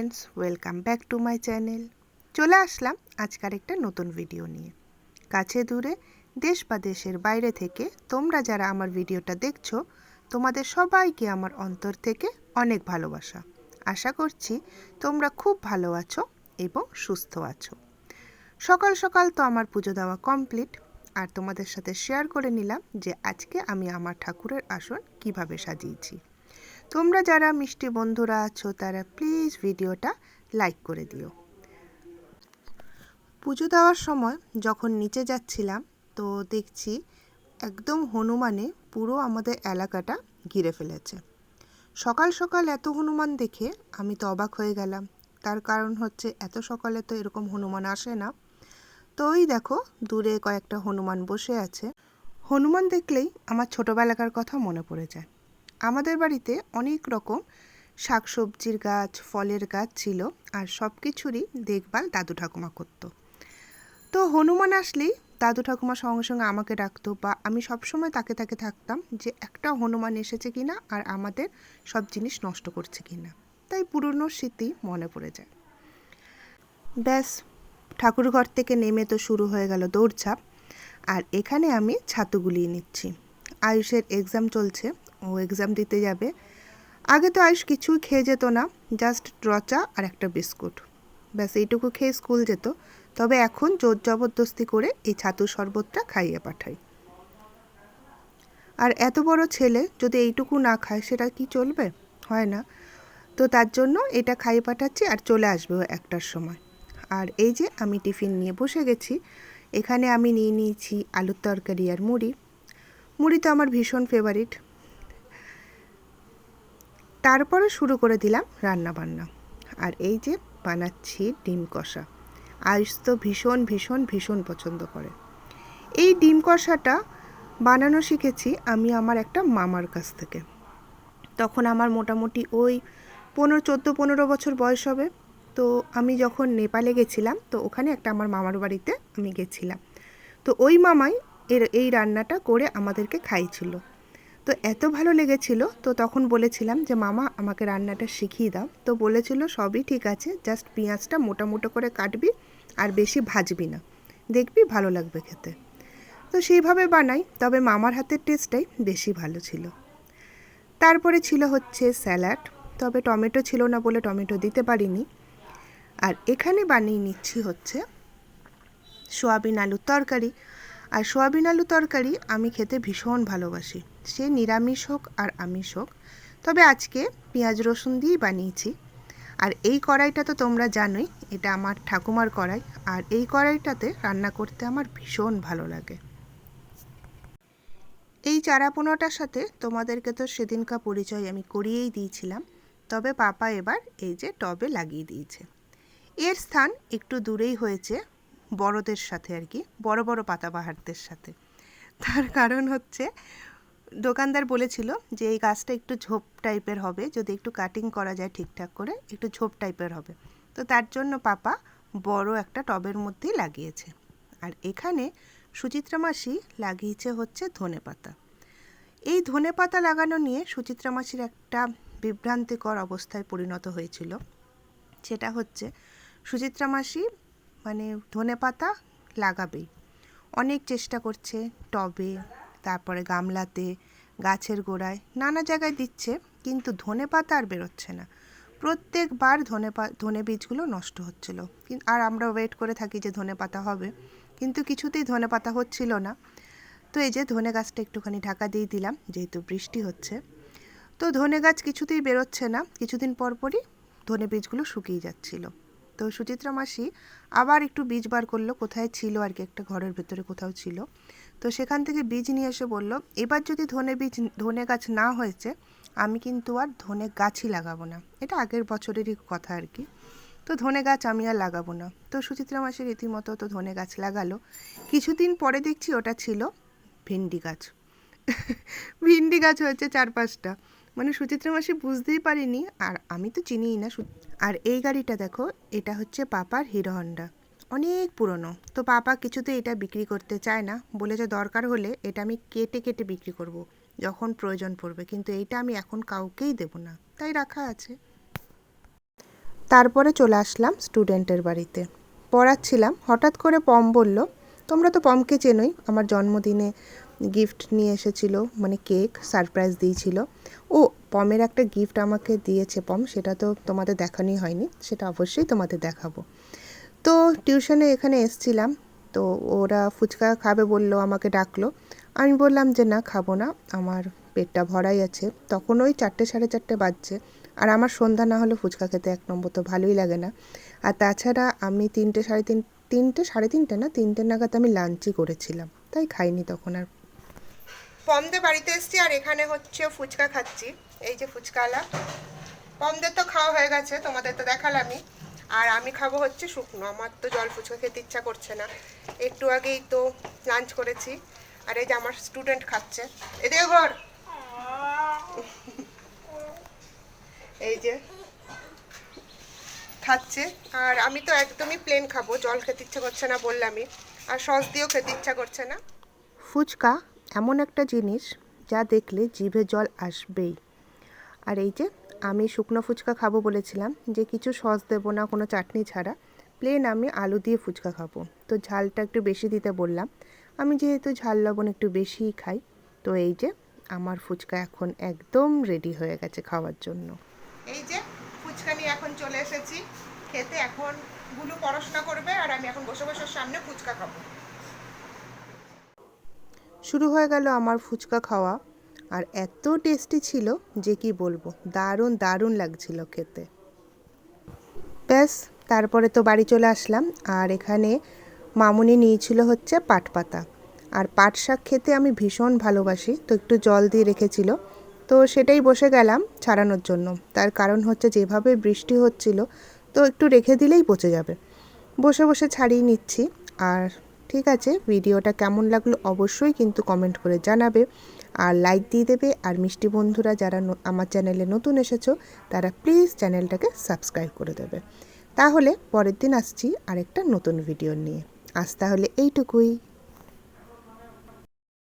Friends, welcome back to my channel. চলে আসলাম আজকের একটা নতুন ভিডিও নিয়ে। কাছে দূরে, দেশ বা দেশের বাইরে থেকে তোমরা যারা আমার ভিডিওটা দেখছো, তোমাদের সবাইকে আমার অন্তর থেকে অনেক ভালোবাসা। আশা করছি তোমরা খুব ভালো আছো এবং সুস্থ আছো। সকাল সকাল তো আমার পুজো দেওয়া কমপ্লিট, আর তোমাদের সাথে শেয়ার করে নিলাম যে আজকে আমি আমার ঠাকুরের আসন কিভাবে সাজিয়েছি। তোমরা যারা মিষ্টি বন্ধুরা আছো তারা প্লিজ ভিডিওটা লাইক করে দিও। পুজো দেওয়ার সময় যখন নিচে যাচ্ছিলাম তো দেখছি একদম হনুমানে পুরো আমাদের এলাকাটা ঘিরে ফেলেছে। সকাল সকাল এত হনুমান দেখে আমি তো অবাক হয়ে গেলাম। তার কারণ হচ্ছে এত সকালে তো এরকম হনুমান আসে না। তো ওই দেখো দূরে কয়েকটা হনুমান বসে আছে। হনুমান দেখলেই আমার ছোটোবেলাকার কথা মনে পড়ে যায়। আমাদের বাড়িতে অনেক রকম শাকসবজির গাছ, ফলের গাছ ছিল, আর সব কিছুরই দেখভাল দাদু ঠাকুমা করতো। তো হনুমান আসলেই দাদু ঠাকুমা সঙ্গে সঙ্গে আমাকে ডাকতো, বা আমি সবসময় তাকে তাকে থাকতাম যে একটা হনুমান এসেছে কিনা আর আমাদের সব জিনিস নষ্ট করছে কিনা। তাই পুরনো স্মৃতি মনে পড়ে যায়। ব্যাস, ঠাকুরঘর থেকে নেমে তো শুরু হয়ে গেল দৌড়ঝাঁপ। আর এখানে আমি ছাতু গুলিয়ে নিচ্ছি। আয়ুষের এক্সাম চলছে, ও এক্সাম দিতে যাবে। আগে তো আয়ুষ কিছুই খেয়ে যেত না, জাস্ট চা আর একটা বিস্কুট, ব্যাস এইটুকু খেয়ে স্কুল যেত। তবে এখন জোর জবরদস্তি করে এই ছাতুর শরবতটা খাইয়ে পাঠাই। আর এত বড় ছেলে যদি এইটুকু না খায় সেটা কি চলবে? হয় না। তো তার জন্য এটা খাইয়ে পাঠাচ্ছি, আর চলে আসবে ও 1টার সময়। আর এই যে আমি টিফিন নিয়ে বসে গেছি। এখানে আমি নিয়ে নিয়েছি আলুর তরকারি আর মুড়ি। মুড়ি তো আমার ভীষণ ফেভারিট। তারপরে শুরু করে দিলাম রান্না বান্না। আর এই যে বানাচ্ছি ডিম কষা। আয়ুষ তো ভীষণ ভীষণ ভীষণ পছন্দ করে। এই ডিম কষাটা বানানো শিখেছি আমি আমার একটা মামার কাছ থেকে। তখন আমার মোটামুটি ওই 14 বছর বয়স হবে। তো আমি যখন নেপালে গেছিলাম তো ওখানে একটা আমার মামার বাড়িতে আমি গেছিলাম। তো ওই মামাই এই রান্নাটা করে আমাদেরকে খাইয়েছিল। তো এত ভালো লেগেছিল, তো তখন বলেছিলাম যে মামা আমাকে রান্নাটা শিখিয়ে দাও। তো বলেছিল সবই ঠিক আছে, জাস্ট পেঁয়াজটা মোটা মোটা করে কাটবি আর বেশি ভাজবি না, দেখবি ভালো লাগবে খেতে। তো সেইভাবে বানাই, তবে মামার হাতের টেস্টটাই বেশি ভালো ছিল। তারপরে ছিল হচ্ছে স্যালাড, তবে টমেটো ছিল না বলে টমেটো দিতে পারিনি। আর এখানে বানিয়ে নিচ্ছি হচ্ছে সোয়াবিন আলুর তরকারি। আর সোয়াবিন আলু তরকারি আমি খেতে ভীষণ ভালোবাসি, সে নিরামিষ হোক আর আমিষ হোক। তবে আজকে পেঁয়াজ রসুন দিয়েই বানিয়েছি। আর এই কড়াইটা তো তোমরা জানোই, এটা আমার ঠাকুমার কড়াই। আর এই কড়াইটাতে রান্না করতে আমার ভীষণ ভালো লাগে। এই চারাপোনাটার সাথে তোমাদেরকে তো সেদিনকার পরিচয় আমি করিয়েই দিয়েছিলাম। তবে পাপা এবার এই যে টবে লাগিয়ে দিয়েছে। এর স্থান একটু দূরেই হয়েছে, বড়দের সাথে আর কি, বড় বড় পাতাবাহারদের সাথে। তার কারণ হচ্ছে দোকানদার বলেছিল যে এই গাছটা একটু ঝোপ টাইপের হবে, যদি একটু কাটিং করা যায় ঠিকঠাক করে একটু ঝোপ টাইপের হবে। তো তার জন্য পাপা বড় একটা টবের মধ্যেই লাগিয়েছে। আর এখানে সুচিত্রা মাসি লাগিয়েছে হচ্ছে ধনেপাতা। এই ধনেপাতা লাগানো নিয়ে সুচিত্রা মাসির একটা বিভ্রান্তিকর অবস্থায় পরিণত হয়েছিল। সেটা হচ্ছে সুচিত্রা মাসি মানে ধনেপাতা লাগাবেই, অনেক চেষ্টা করছে, টবে, তারপরে গামলাতে, গাছের গোড়ায়, নানা জায়গায় দিচ্ছে, কিন্তু ধনেপাতা আর বেরোচ্ছে না। প্রত্যেকবার ধনে বীজগুলো নষ্ট হচ্ছিল। আর আমরা ওয়েট করে থাকি যে ধনেপাতা হবে, কিন্তু কিছুতেই ধনেপাতা হচ্ছিল না। তো এই যে ধনে গাছটা একটুখানি ঢাকা দিয়ে দিলাম, যেহেতু বৃষ্টি হচ্ছে। তো ধনে গাছ কিছুতেই বেরোচ্ছে না, কিছুদিন পর পরই ধনে বীজগুলো শুকিয়ে যাচ্ছিল। তো সুচিত্রা মাসি আবার একটু বীজ বার করলো, কোথায় ছিল আর কি, একটা ঘরের ভেতরে কোথাও ছিল। তো সেখান থেকে বীজ নিয়ে এসে বলল, এবার যদি ধনে গাছ না হয়েছে আমি কিন্তু আর ধনে গাছই লাগাবো না। এটা আগের বছরেরই কথা আর কি। তো ধনে গাছ আমি আর লাগাবো না। তো সুচিত্রা মাসি রীতিমতো তো ধনে গাছ লাগালো। কিছুদিন পরে দেখছি ওটা ছিল ভেন্ডি গাছ। ভিন্ডি গাছ হয়েছে 4-5টা। মানে সুচিত্রা মাসি বুঝতেই পারিনি, আর আমি তো চিনিই না। আর এই গাড়িটা দেখো, এটা হচ্ছে পাপার হিরো হন্ডা, অনেক পুরনো। তো পাপা কিছুতে এটা বিক্রি করতে চায় না, বলেছে দরকার হলে এটা আমি কেটে কেটে বিক্রি করব যখন প্রয়োজন পড়বে, কিন্তু এইটা আমি এখন কাউকেই দেব না, তাই রাখা আছে। তারপরে চলে আসলাম স্টুডেন্টের বাড়িতে, পড়াচ্ছিলাম। হঠাৎ করে পম বলল, তোমরা তো পমকে চেনোই, আমার জন্মদিনে গিফট নিয়ে এসেছিল, মানে কেক সারপ্রাইজ দিয়েছিল। ও পমের একটা গিফট আমাকে দিয়েছে পম, সেটা তো তোমাদের দেখানোই হয়নি, সেটা অবশ্যই তোমাদের দেখাবো। তো টিউশনে এখানে এসছিলাম, তো ওরা ফুচকা খাবে বললো, আমাকে ডাকলো। আমি বললাম যে না, খাবো না, আমার পেটটা ভরাই আছে। তখন ওই 4টে সাড়ে 4টে বাজছে, আর আমার সন্ধ্যা না হলে ফুচকা খেতে এক নম্বর তো ভালোই লাগে না। আর তাছাড়া আমি 3টে না 3টে নাগাদ আমি লাঞ্চই করেছিলাম, তাই খাইনি তখন আর। পমদের বাড়িতে এসছি আর এখানে হচ্ছে ফুচকা খাচ্ছি। এই যে ফুচকাওয়ালা, পমদের তো খাওয়া হয়ে গেছে, তোমাদের তো দেখালামই। আর আমি খাবো হচ্ছে শুকনো, আমার তো জল ফুচকা খেতে ইচ্ছা করছে না। একটু আগেই তো লাঞ্চ করেছি। আর এই যে আমার স্টুডেন্ট খাচ্ছে, এদিকে ঘর, এই যে খাচ্ছে। আর আমি তো একদমই প্লেন খাবো, জল খেতে ইচ্ছা করছে না বললামই, আর সস দিয়েও খেতে ইচ্ছা করছে না। ফুচকা এমন একটা জিনিস যা দেখলে জিভে জল আসবেই। আর এই যে আমি শুকনো ফুচকা খাবো বলেছিলাম, যে কিছু সস দেবো না, কোনো চাটনি ছাড়া, প্লেন আমি আলু দিয়ে ফুচকা খাবো। তো ঝালটা একটু বেশি দিতে বললাম, আমি যেহেতু ঝাল লবণ একটু বেশিই খাই। তো এই যে আমার ফুচকা এখন একদম রেডি হয়ে গেছে খাওয়ার জন্য। এই যে ফুচকা নিয়ে এখন চলে এসেছি খেতে। এখন গুলু পড়াশোনা করবে আর আমি এখন বসে বসে সামনে ফুচকা খাবো। শুরু হয়ে গেল আমার ফুচকা খাওয়া, আর এত টেস্টি ছিল যে কি বলবো, দারুণ দারুণ লাগছিল খেতে। ব্যাস, তারপরে তো বাড়ি চলে আসলাম। আর এখানে মামুনি নিয়েছিল হচ্ছে পাট পাতা, আর পাট শাক খেতে আমি ভীষণ ভালোবাসি, তো একটু জল দিয়ে রেখেছিল, তো সেটাই বসে গেলাম ছাড়ানোর জন্য। তার কারণ হচ্ছে যেভাবে বৃষ্টি হচ্ছিল, তো একটু রেখে দিলেই পচে যাবে। বসে বসে ছাড়িয়ে নিচ্ছি। আর ঠিক আছে, ভিডিওটা কেমন লাগলো অবশ্যই কিন্তু কমেন্ট করে জানাবে, আর লাইক দিয়ে দেবে। আর মিষ্টি বন্ধুরা যারা আমার চ্যানেলে নতুন এসেছো, তারা প্লিজ চ্যানেলটাকে সাবস্ক্রাইব করে দেবে। তাহলে পরের দিন আসছি আরেকটা নতুন ভিডিও নিয়ে। আজ তাহলে এইটুকুই।